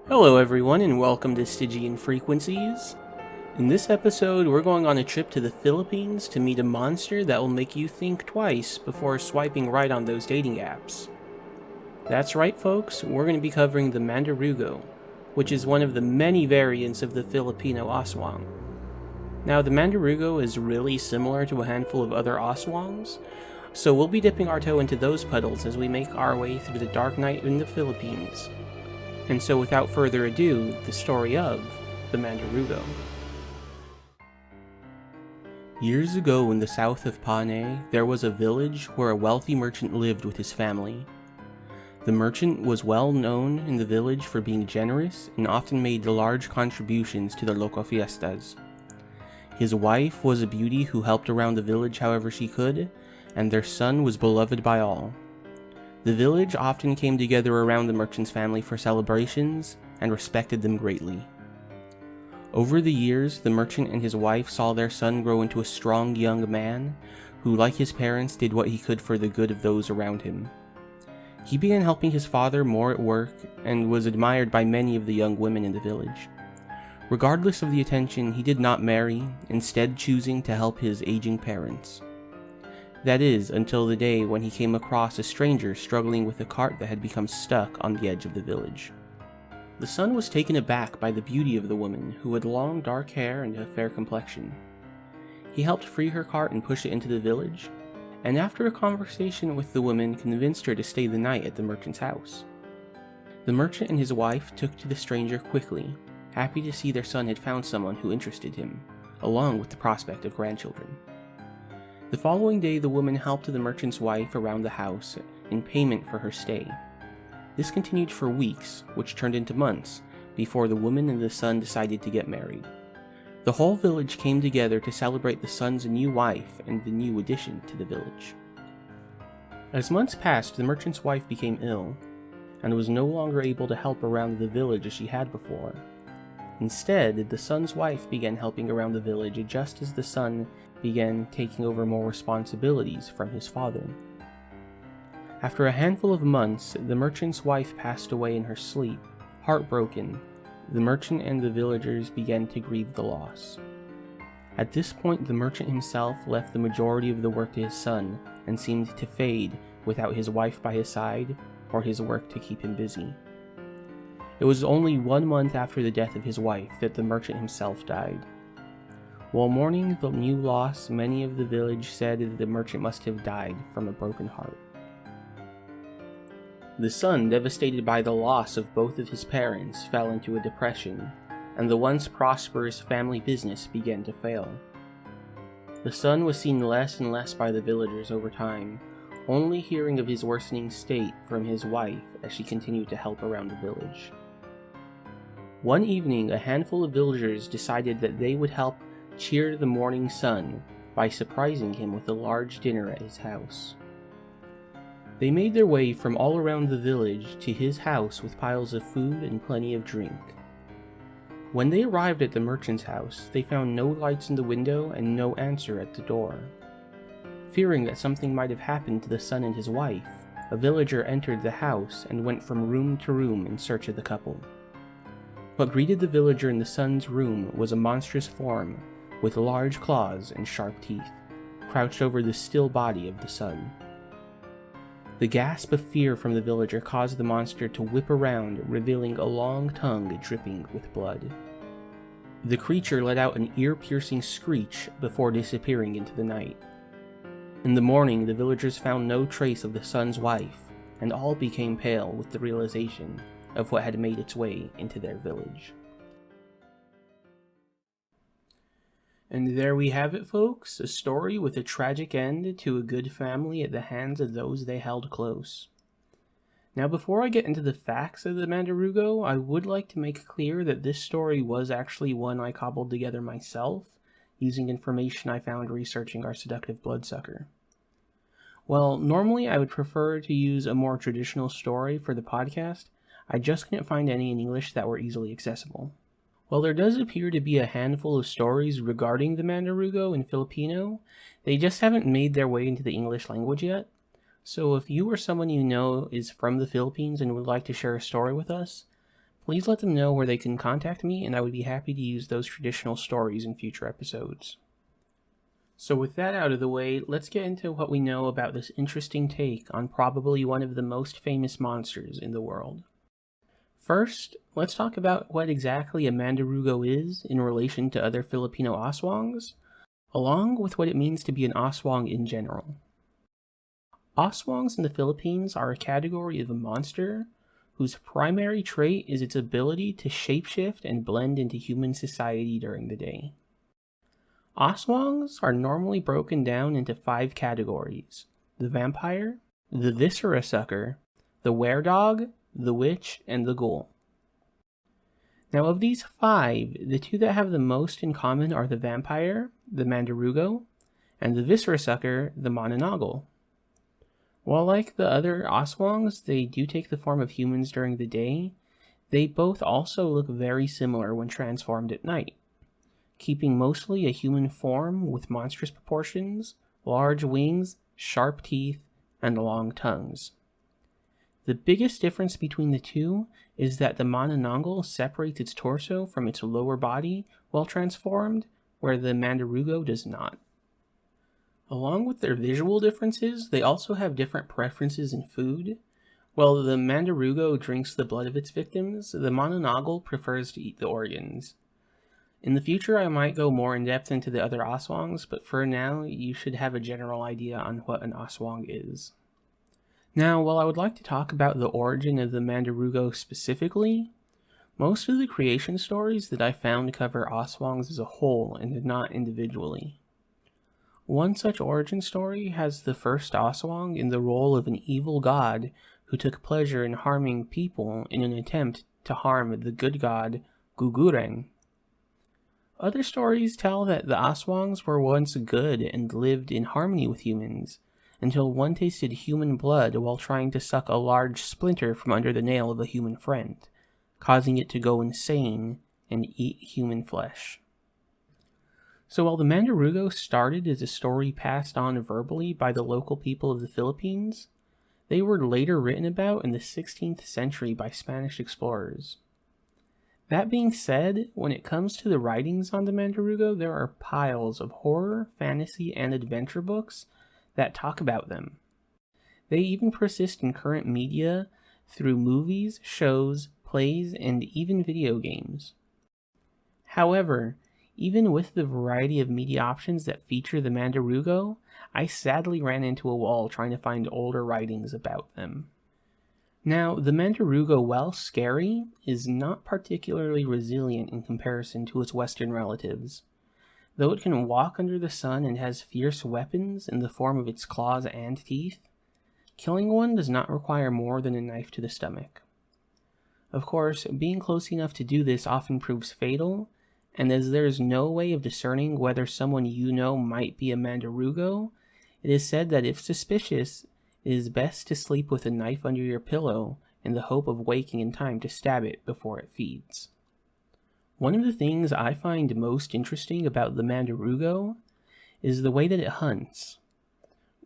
Hello everyone and welcome to Stygian Frequencies. In this episode, we're going on a trip to the Philippines to meet a monster that will make you think twice before swiping right on those dating apps. That's right folks, we're going to be covering the Mandurugo, which is one of the many variants of the Filipino aswang. Now the Mandurugo is really similar to a handful of other aswangs, so we'll be dipping our toe into those puddles as we make our way through the dark night in the Philippines. And so without further ado, the story of the Mandurugo. Years ago in the south of Panay, there was a village where a wealthy merchant lived with his family. The merchant was well known in the village for being generous and often made large contributions to the local fiestas. His wife was a beauty who helped around the village however she could, and their son was beloved by all. The village often came together around the merchant's family for celebrations and respected them greatly. Over the years, the merchant and his wife saw their son grow into a strong young man who, like his parents, did what he could for the good of those around him. He began helping his father more at work and was admired by many of the young women in the village. Regardless of the attention, he did not marry, instead choosing to help his aging parents. That is, until the day when he came across a stranger struggling with a cart that had become stuck on the edge of the village. The son was taken aback by the beauty of the woman, who had long dark hair and a fair complexion. He helped free her cart and push it into the village, and after a conversation with the woman convinced her to stay the night at the merchant's house. The merchant and his wife took to the stranger quickly, happy to see their son had found someone who interested him, along with the prospect of grandchildren. The following day, the woman helped the merchant's wife around the house in payment for her stay. This continued for weeks, which turned into months, before the woman and the son decided to get married. The whole village came together to celebrate the son's new wife and the new addition to the village. As months passed, the merchant's wife became ill, and was no longer able to help around the village as she had before. Instead, the son's wife began helping around the village just as the son began taking over more responsibilities from his father. After a handful of months, the merchant's wife passed away in her sleep. Heartbroken, the merchant and the villagers began to grieve the loss. At this point, the merchant himself left the majority of the work to his son and seemed to fade without his wife by his side or his work to keep him busy. It was only 1 month after the death of his wife that the merchant himself died. While mourning the new loss, many of the village said that the merchant must have died from a broken heart. The son, devastated by the loss of both of his parents, fell into a depression, and the once prosperous family business began to fail. The son was seen less and less by the villagers over time, only hearing of his worsening state from his wife as she continued to help around the village. One evening, a handful of villagers decided that they would help cheer the mourning son by surprising him with a large dinner at his house. They made their way from all around the village to his house with piles of food and plenty of drink. When they arrived at the merchant's house, they found no lights in the window and no answer at the door. Fearing that something might have happened to the son and his wife, a villager entered the house and went from room to room in search of the couple. What greeted the villager in the son's room was a monstrous form with large claws and sharp teeth, crouched over the still body of the son. The gasp of fear from the villager caused the monster to whip around, revealing a long tongue dripping with blood. The creature let out an ear-piercing screech before disappearing into the night. In the morning, the villagers found no trace of the son's wife, and all became pale with the realization of what had made its way into their village. And there we have it, folks, a story with a tragic end to a good family at the hands of those they held close. Now, before I get into the facts of the Mandurugo, I would like to make clear that this story was actually one I cobbled together myself, using information I found researching our seductive bloodsucker. Well, normally I would prefer to use a more traditional story for the podcast. I just couldn't find any in English that were easily accessible. While there does appear to be a handful of stories regarding the Mandurugo in Filipino, they just haven't made their way into the English language yet. So if you or someone you know is from the Philippines and would like to share a story with us, please let them know where they can contact me, and I would be happy to use those traditional stories in future episodes. So with that out of the way, let's get into what we know about this interesting take on probably one of the most famous monsters in the world. First, let's talk about what exactly a Mandurugo is in relation to other Filipino aswangs, along with what it means to be an aswang in general. Aswangs in the Philippines are a category of a monster whose primary trait is its ability to shapeshift and blend into human society during the day. Aswangs are normally broken down into 5 categories: the vampire, the viscera sucker, the were-dog, the witch, and the ghoul. Now of these 5, the 2 that have the most in common are the vampire, the Mandurugo, and the viscera sucker, the Mananagal. While like the other aswangs, they do take the form of humans during the day, they both also look very similar when transformed at night, keeping mostly a human form with monstrous proportions, large wings, sharp teeth, and long tongues. The biggest difference between the 2 is that the Manananggal separates its torso from its lower body while transformed, where the Mandurugo does not. Along with their visual differences, they also have different preferences in food. While the Mandurugo drinks the blood of its victims, the Manananggal prefers to eat the organs. In the future, I might go more in depth into the other aswangs, but for now, you should have a general idea on what an aswang is. Now, while I would like to talk about the origin of the Mandurugo specifically, most of the creation stories that I found cover aswangs as a whole and not individually. One such origin story has the first aswang in the role of an evil god who took pleasure in harming people in an attempt to harm the good god Gugureng. Other stories tell that the aswangs were once good and lived in harmony with humans, until one tasted human blood while trying to suck a large splinter from under the nail of a human friend, causing it to go insane and eat human flesh. So while the Mandurugo started as a story passed on verbally by the local people of the Philippines, they were later written about in the 16th century by Spanish explorers. That being said, when it comes to the writings on the Mandurugo, there are piles of horror, fantasy, and adventure books that talk about them. They even persist in current media through movies, shows, plays, and even video games. However, even with the variety of media options that feature the Mandurugo, I sadly ran into a wall trying to find older writings about them. Now, the Mandurugo, while scary, is not particularly resilient in comparison to its Western relatives. Though it can walk under the sun and has fierce weapons in the form of its claws and teeth, killing one does not require more than a knife to the stomach. Of course, being close enough to do this often proves fatal, and as there is no way of discerning whether someone you know might be a Mandurugo, it is said that if suspicious, it is best to sleep with a knife under your pillow in the hope of waking in time to stab it before it feeds. One of the things I find most interesting about the Mandurugo is the way that it hunts.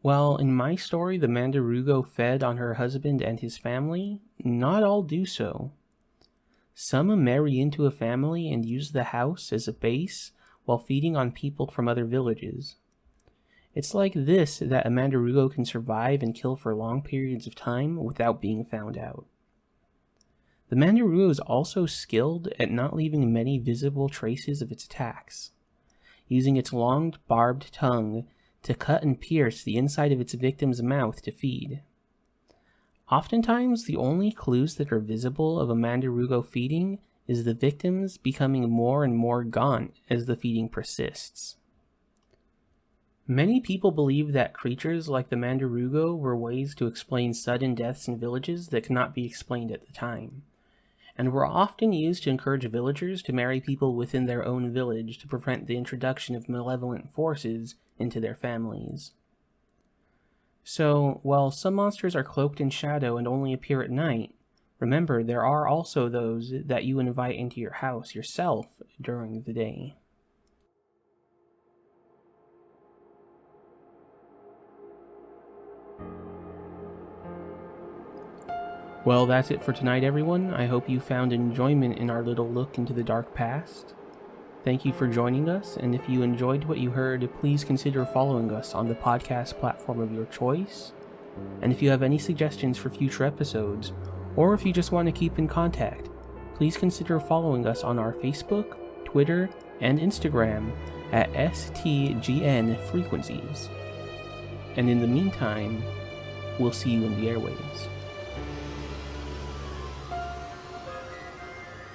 While in my story the Mandurugo fed on her husband and his family, not all do so. Some marry into a family and use the house as a base while feeding on people from other villages. It's like this that a Mandurugo can survive and kill for long periods of time without being found out. The Mandurugo is also skilled at not leaving many visible traces of its attacks, using its long barbed tongue to cut and pierce the inside of its victim's mouth to feed. Oftentimes, the only clues that are visible of a Mandurugo feeding is the victims becoming more and more gaunt as the feeding persists. Many people believe that creatures like the Mandurugo were ways to explain sudden deaths in villages that could not be explained at the time, and were often used to encourage villagers to marry people within their own village to prevent the introduction of malevolent forces into their families. So, while some monsters are cloaked in shadow and only appear at night, remember there are also those that you invite into your house yourself during the day. Well, that's it for tonight, everyone. I hope you found enjoyment in our little look into the dark past. Thank you for joining us, and if you enjoyed what you heard, please consider following us on the podcast platform of your choice. And if you have any suggestions for future episodes, or if you just want to keep in contact, please consider following us on our Facebook, Twitter, and Instagram at STGN Frequencies. And in the meantime, we'll see you in the airwaves.